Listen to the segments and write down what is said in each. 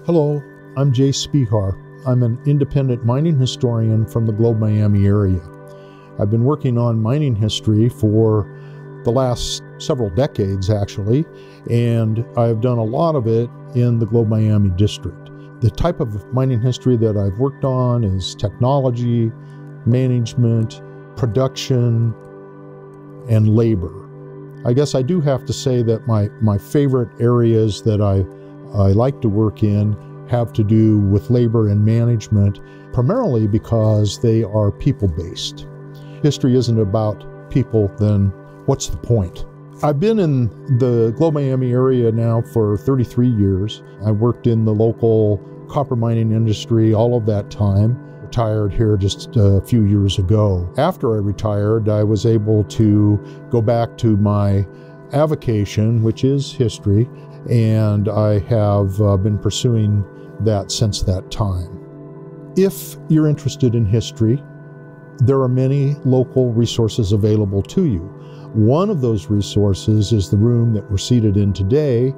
Hello, I'm Jay Spehar. I'm an independent mining historian from the Globe Miami area. I've been working on mining history for the last several decades, actually, and I've done a lot of it in the Globe Miami district. The type of mining history that I've worked on is technology, management, production, and labor. I guess I do have to say that my favorite areas that I like to work in have to do with labor and management, primarily because they are people-based. History isn't about people, then what's the point? I've been in the Globe Miami area now for 33 years. I worked in the local copper mining industry all of that time. Retired here just a few years ago. After I retired, I was able to go back to my avocation, which is history, and I have been pursuing that since that time. If you're interested in history, there are many local resources available to you. One of those resources is the room that we're seated in today,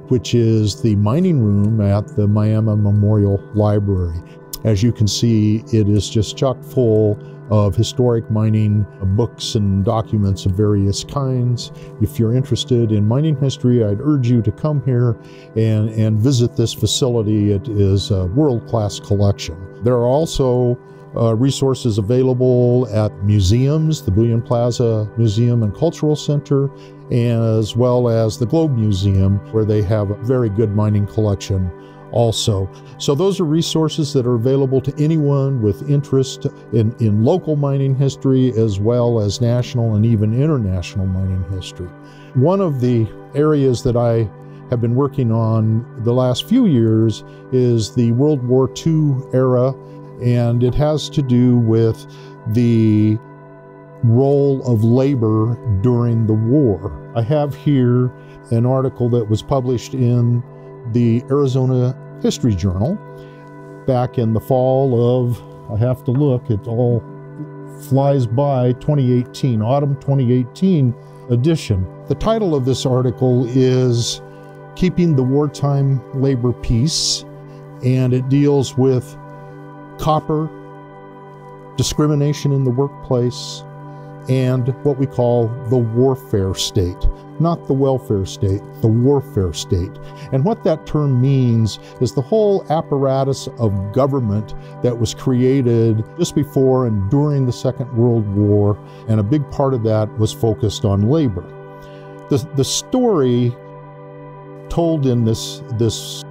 which is the mining room at the Miami Memorial Library. As you can see, it is just chock full of historic mining books and documents of various kinds. If you're interested in mining history, I'd urge you to come here and visit this facility. It is a world-class collection. There are also resources available at museums, the Bullion Plaza Museum and Cultural Center, as well as the Globe Museum, where they have a very good mining collection also. So those are resources that are available to anyone with interest in local mining history, as well as national and even international mining history. One of the areas that I have been working on the last few years is the World War II era, and it has to do with the role of labor during the war. I have here an article that was published in the Arizona History Journal back in the fall of, I have to look, it all flies by, 2018, autumn 2018 edition. The title of this article is Keeping the Wartime Labor Peace, and it deals with copper, discrimination in the workplace, and what we call the warfare state. Not the welfare state, the warfare state. And what that term means is the whole apparatus of government that was created just before and during the Second World War, and a big part of that was focused on labor. The story told in this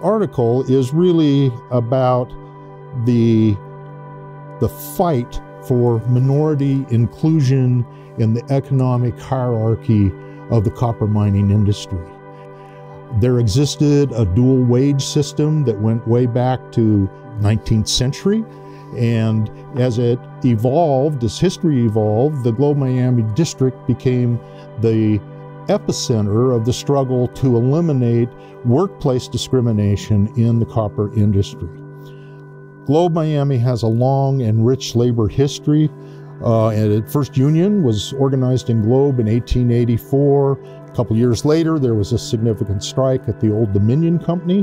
article is really about the fight for minority inclusion in the economic hierarchy of the copper mining industry. There existed a dual wage system that went way back to 19th century, and as it evolved, as history evolved, the Globe Miami district became the epicenter of the struggle to eliminate workplace discrimination in the copper industry. Globe Miami has a long and rich labor history. And the first union was organized in Globe in 1884. A couple years later, there was a significant strike at the Old Dominion Company.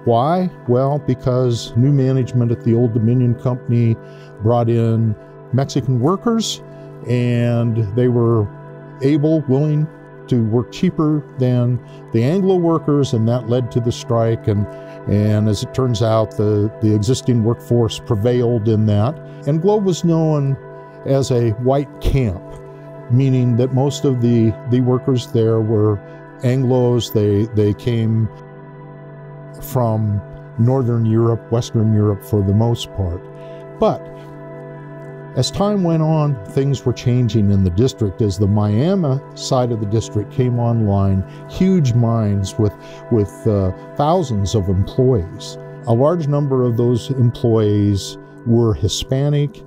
Why? Well, because new management at the Old Dominion Company brought in Mexican workers, and they were willing to work cheaper than the Anglo workers, and that led to the strike. And as it turns out, the existing workforce prevailed in that. And Globe was known as a white camp, meaning that most of the workers there were Anglos. They came from Northern Europe, Western Europe for the most part. But as time went on, things were changing in the district. As the Miami side of the district came online, huge mines with thousands of employees. A large number of those employees were Hispanic,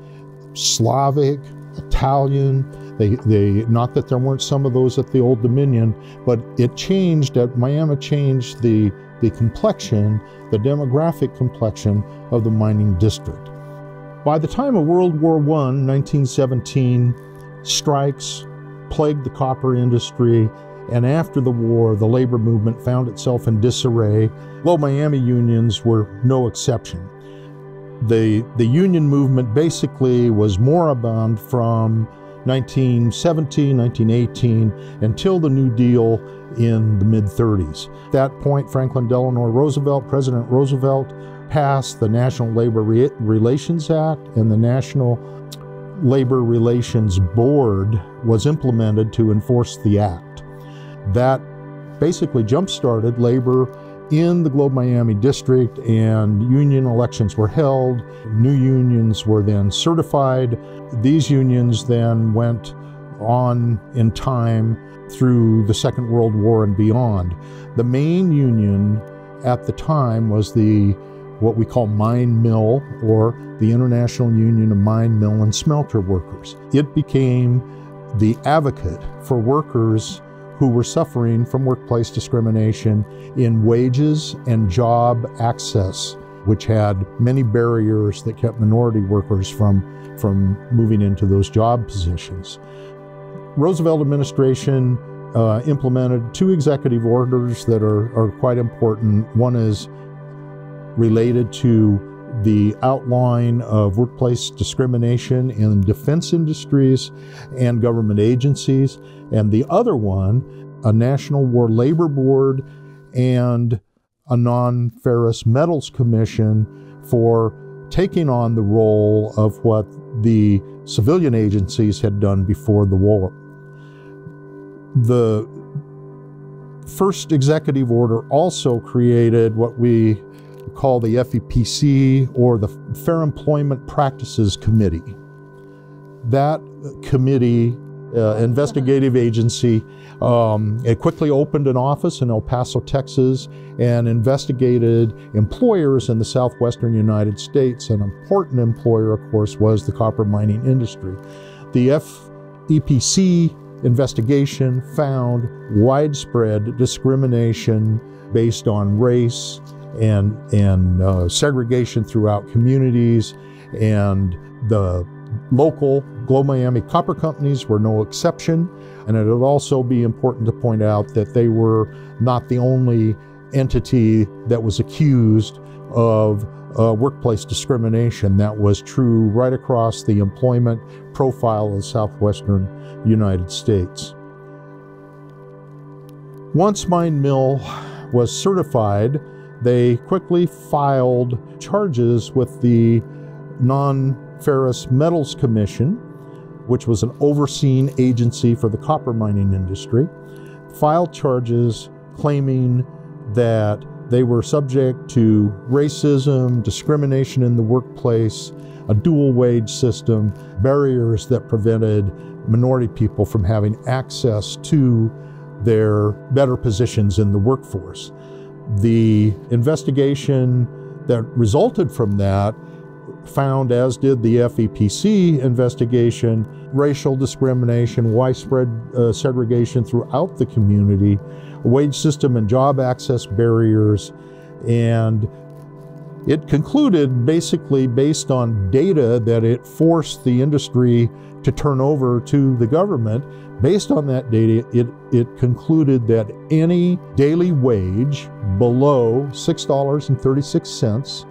Slavic, Italian. They not that there weren't some of those at the Old Dominion, but it changed. Miami changed the complexion, the demographic complexion of the mining district. By the time of World War I, 1917, strikes plagued the copper industry, And after the war, the labor movement found itself in disarray. Globe Miami unions were no exception. The union movement basically was moribund from 1917, 1918, until the New Deal in the mid-30s. At that point, Franklin Delano Roosevelt, President Roosevelt, passed the National Labor Relations Act, and the National Labor Relations Board was implemented to enforce the act. That basically jump-started labor in the Globe Miami district, and union elections were held. New unions were then certified. These unions then went on in time through the Second World War and beyond. The main union at the time was what we call Mine Mill, or the International Union of Mine, Mill, and Smelter Workers. It became the advocate for workers who were suffering from workplace discrimination in wages and job access, which had many barriers that kept minority workers from moving into those job positions. Roosevelt administration implemented two executive orders that are quite important. One is related to the outline of workplace discrimination in defense industries and government agencies, and the other one, a National War Labor Board and a non-ferrous metals commission for taking on the role of what the civilian agencies had done before the war. The first executive order also created what we call the FEPC, or the Fair Employment Practices Committee. That committee, investigative agency, it quickly opened an office in El Paso, Texas, and investigated employers in the southwestern United States. An important employer, of course, was the copper mining industry. The FEPC investigation found widespread discrimination based on race and segregation throughout communities, and the local Globe Miami copper companies were no exception. And it would also be important to point out that they were not the only entity that was accused of workplace discrimination. That was true right across the employment profile of the southwestern United States. Once Mine Mill was certified, they quickly filed charges with the Non-Ferrous Metals Commission, which was an overseeing agency for the copper mining industry, filed charges claiming that they were subject to racism, discrimination in the workplace, a dual wage system, barriers that prevented minority people from having access to their better positions in the workforce. The investigation that resulted from that found, as did the FEPC investigation, racial discrimination, widespread segregation throughout the community, wage system and job access barriers, and it concluded, basically based on data that it forced the industry to turn over to the government. Based on that data, it concluded that any daily wage below $6.36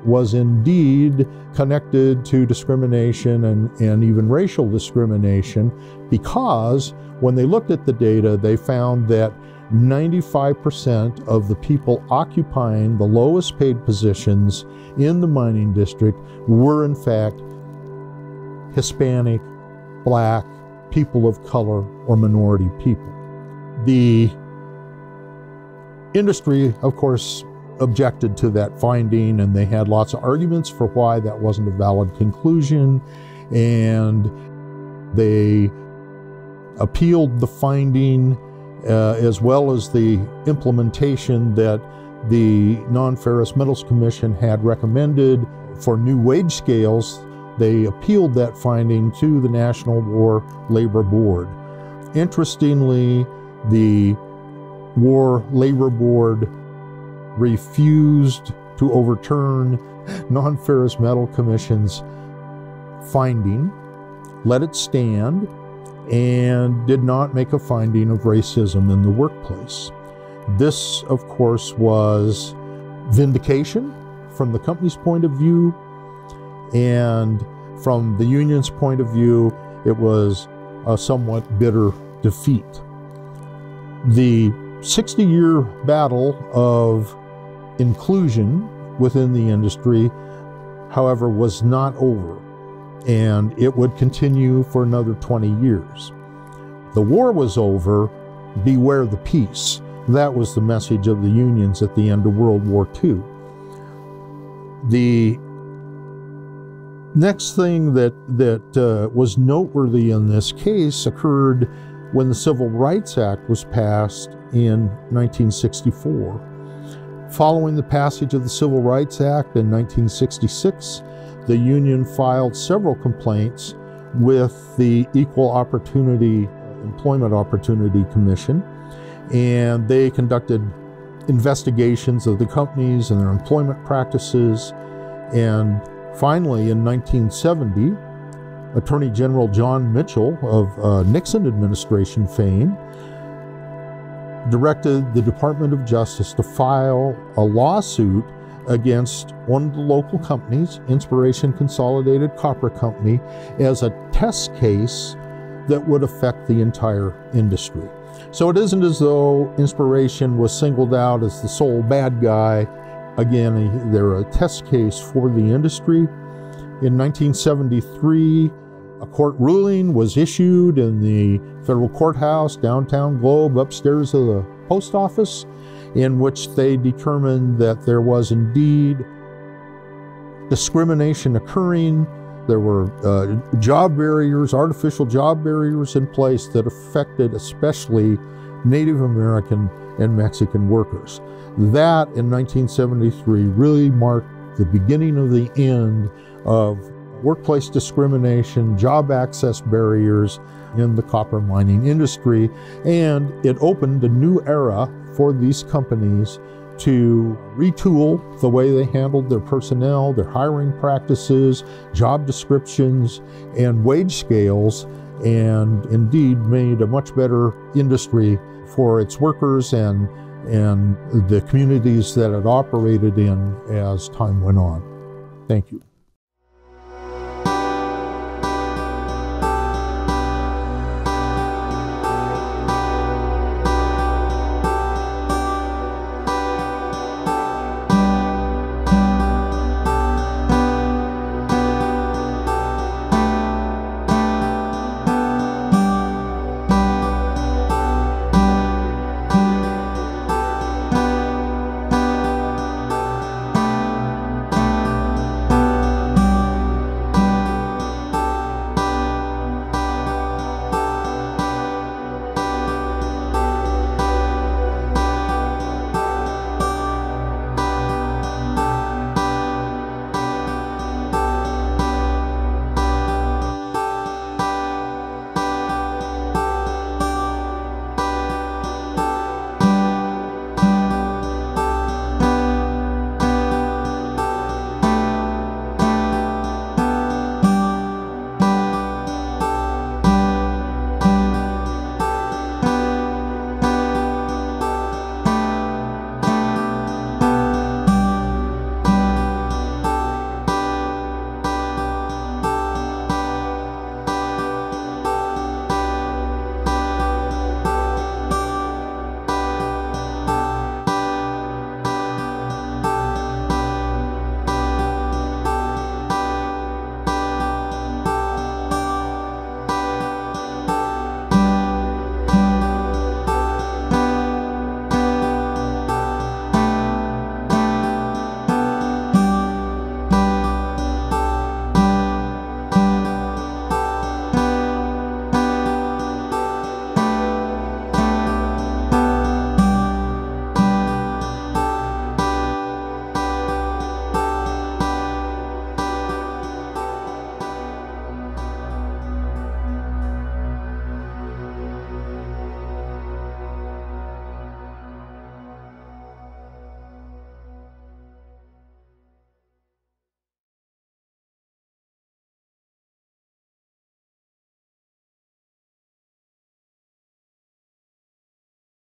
was indeed connected to discrimination and even racial discrimination, because when they looked at the data, they found that 95% of the people occupying the lowest paid positions in the mining district were in fact Hispanic, Black, people of color, or minority people. The industry, of course, objected to that finding, and they had lots of arguments for why that wasn't a valid conclusion, and they appealed the finding as well as the implementation that the Non-Ferrous Metals Commission had recommended for new wage scales. They appealed that finding to the National War Labor Board. Interestingly, the War Labor Board refused to overturn Non-Ferrous Metal Commission's finding, let it stand, and did not make a finding of racism in the workplace. This, of course, was vindication from the company's point of view, and from the union's point of view, it was a somewhat bitter defeat. The 60-year battle of inclusion within the industry, however, was not over, and it would continue for another 20 years. The war was over, beware the peace. That was the message of the unions at the end of World War II. The next thing that was noteworthy in this case occurred when the Civil Rights Act was passed in 1964. Following the passage of the Civil Rights Act in 1966, the union filed several complaints with the Equal Employment Opportunity Commission, and they conducted investigations of the companies and their employment practices. And finally, in 1970, Attorney General John Mitchell of Nixon administration fame directed the Department of Justice to file a lawsuit against one of the local companies, Inspiration Consolidated Copper Company, as a test case that would affect the entire industry. So it isn't as though Inspiration was singled out as the sole bad guy. Again, they're a test case for the industry. In 1973, a court ruling was issued in the federal courthouse, downtown Globe, upstairs of the post office, in which they determined that there was indeed discrimination occurring. There were job barriers, artificial job barriers in place that affected especially Native American and Mexican workers. That, in 1973, really marked the beginning of the end of workplace discrimination, job access barriers in the copper mining industry, and it opened a new era for these companies to retool the way they handled their personnel, their hiring practices, job descriptions, and wage scales, and indeed made a much better industry for its workers and the communities that it operated in as time went on. Thank you.